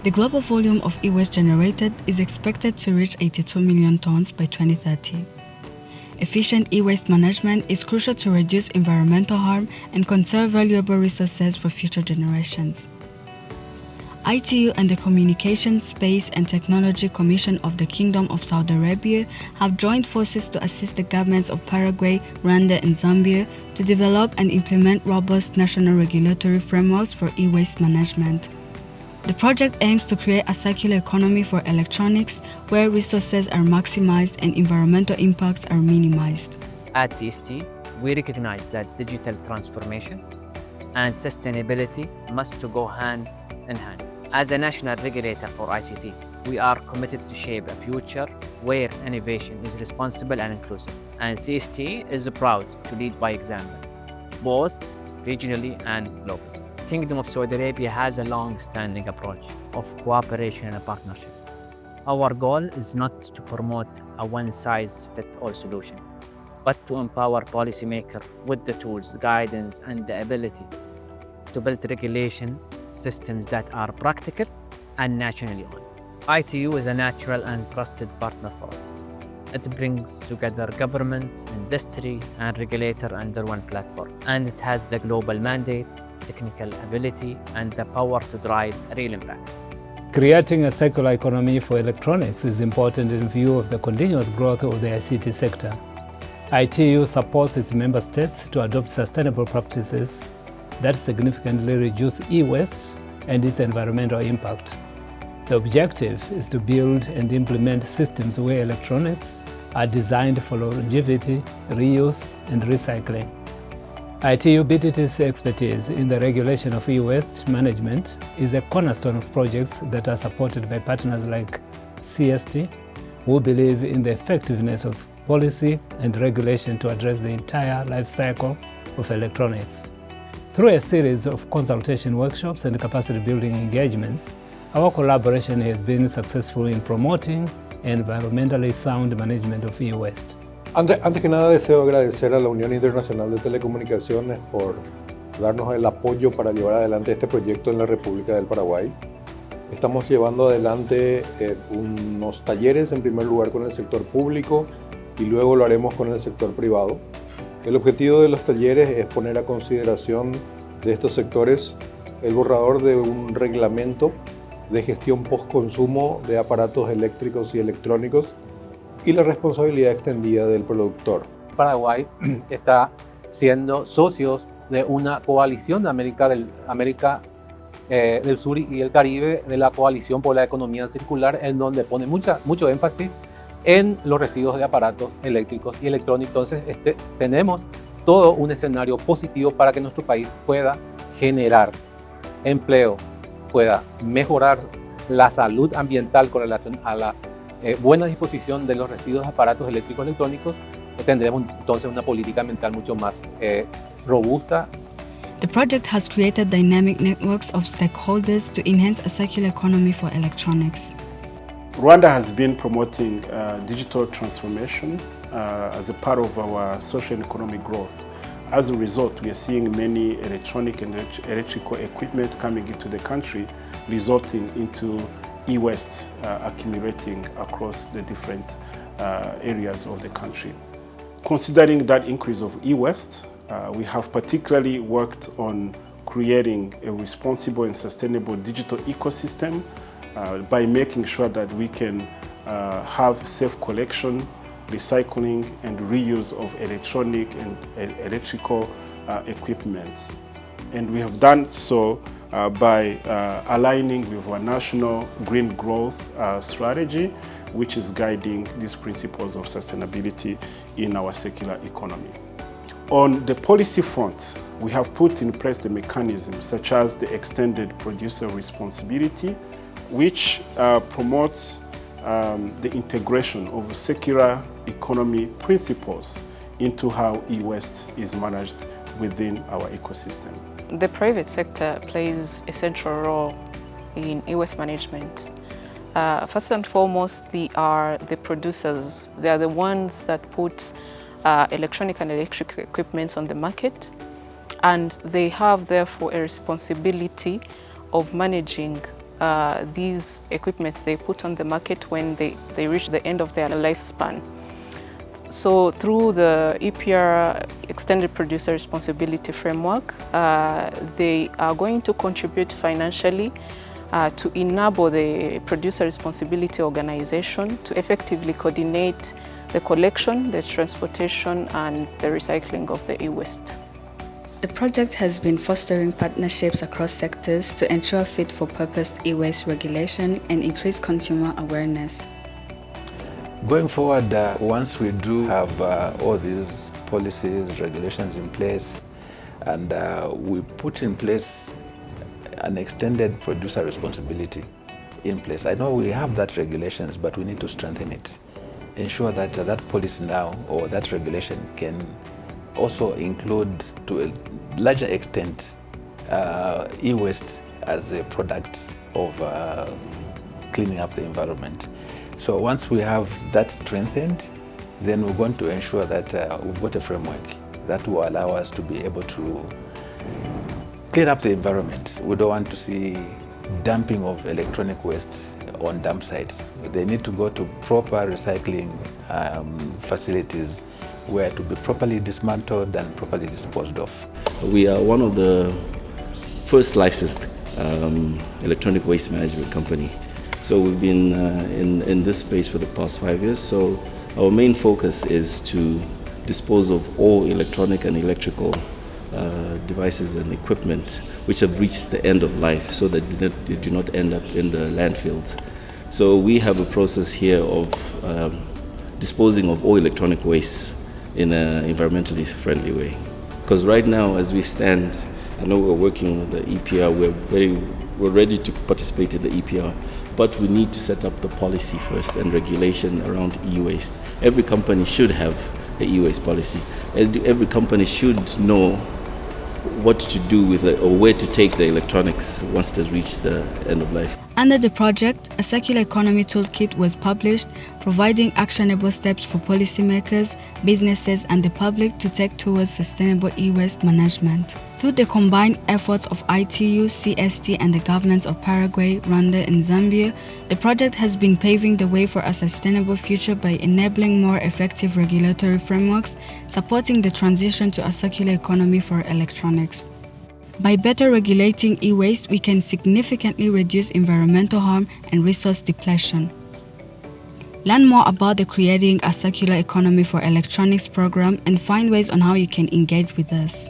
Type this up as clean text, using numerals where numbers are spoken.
The global volume of e-waste generated is expected to reach 82 million tons by 2030. Efficient e-waste management is crucial to reduce environmental harm and conserve valuable resources for future generations. ITU and the Communications, Space and Technology Commission of the Kingdom of Saudi Arabia have joined forces to assist the governments of Paraguay, Rwanda and Zambia to develop and implement robust national regulatory frameworks for e-waste management. The project aims to create a circular economy for electronics where resources are maximized and environmental impacts are minimized. At CST, we recognize that digital transformation and sustainability must go hand in hand. As a national regulator for ICT, we are committed to shape a future where innovation is responsible and inclusive. And CST is proud to lead by example, both regionally and globally. The Kingdom of Saudi Arabia has a long-standing approach of cooperation and partnership. Our goal is not to promote a one-size-fits-all solution, but to empower policymakers with the tools, guidance, and the ability to build regulation systems that are practical and nationally owned. ITU is a natural and trusted partner for us. It brings together government, industry, and regulator under one platform. And it has the global mandate, technical ability, and the power to drive real impact. Creating a circular economy for electronics is important in view of the continuous growth of the ICT sector. ITU supports its member states to adopt sustainable practices that significantly reduce e-waste and its environmental impact. The objective is to build and implement systems where electronics are designed for longevity, reuse, and recycling. ITU BTT's expertise in the regulation of e-waste management is a cornerstone of projects that are supported by partners like CST, who believe in the effectiveness of policy and regulation to address the entire life cycle of electronics. Through a series of consultation workshops and capacity building engagements, our collaboration has been successful in promoting environmentally sound management of e-waste. Antes que nada deseo agradecer a la Unión Internacional de Telecomunicaciones por darnos el apoyo para llevar adelante este proyecto en la República del Paraguay. Estamos llevando adelante unos talleres, en primer lugar con el sector público y luego lo haremos con el sector privado. El objetivo de los talleres es poner a consideración de estos sectores el borrador de un reglamento de gestión post-consumo de aparatos eléctricos y electrónicos y la responsabilidad extendida del productor. Paraguay está siendo socios de una coalición de América del Sur y el Caribe, de la Coalición por la Economía Circular, en donde pone mucho énfasis en los residuos de aparatos eléctricos y electrónicos. Entonces tenemos todo un escenario positivo para que nuestro país pueda generar empleo, pueda mejorar la salud ambiental con relación a la buena disposición de los residuos de aparatos eléctricos y electrónicos. Tendremos entonces una política ambiental mucho más robusta. The project has created dynamic networks of stakeholders to enhance a circular economy for electronics. Rwanda has been promoting digital transformation as a part of our social and economic growth. As a result, we are seeing many electronic and electrical equipment coming into the country, resulting into e-waste accumulating across the different areas of the country. Considering that increase of e-waste, we have particularly worked on creating a responsible and sustainable digital ecosystem by making sure that we can have safe collection, recycling and reuse of electronic and electrical equipments. And we have done so by aligning with our national green growth strategy, which is guiding these principles of sustainability in our circular economy. On the policy front, we have put in place the mechanisms such as the extended producer responsibility, which promotes the integration of circular economy principles into how e-waste is managed within our ecosystem. The private sector plays a central role in e-waste management. First and foremost, they are the producers. They are the ones that put electronic and electric equipment on the market, and they have therefore a responsibility of managing these equipments they put on the market when they reach the end of their lifespan. So through the EPR Extended Producer Responsibility Framework, they are going to contribute financially to enable the Producer Responsibility Organization to effectively coordinate the collection, the transportation, and the recycling of the e-waste. The project has been fostering partnerships across sectors to ensure fit-for-purpose e-waste regulation and increase consumer awareness. Going forward, once we do have all these policies, regulations in place, and we put in place an extended producer responsibility in place. I know we have that regulations, but we need to strengthen it. Ensure that that policy now or that regulation can also include to a larger extent e-waste as a product of cleaning up the environment. So once we have that strengthened, then we're going to ensure that we've got a framework that will allow us to be able to clean up the environment. We don't want to see dumping of electronic wastes on dump sites. They need to go to proper recycling facilities where to be properly dismantled and properly disposed of. We are one of the first licensed electronic waste management company. So we've been in this space for the past 5 years. So our main focus is to dispose of all electronic and electrical devices and equipment which have reached the end of life so that they do not end up in the landfills. So we have a process here of disposing of all electronic waste in an environmentally friendly way. Because right now, as we stand, I know we're working with the EPR, we're ready to participate in the EPR, but we need to set up the policy first and regulation around e-waste. Every company should have an e-waste policy. Every company should know what to do with it or where to take the electronics once it has reached the end of life. Under the project, a circular economy toolkit was published, providing actionable steps for policymakers, businesses, and the public to take towards sustainable e-waste management. Through the combined efforts of ITU, CST, and the governments of Paraguay, Rwanda, and Zambia, the project has been paving the way for a sustainable future by enabling more effective regulatory frameworks, supporting the transition to a circular economy for electronics. By better regulating e-waste, we can significantly reduce environmental harm and resource depletion. Learn more about the Creating a Circular Economy for Electronics program and find ways on how you can engage with us.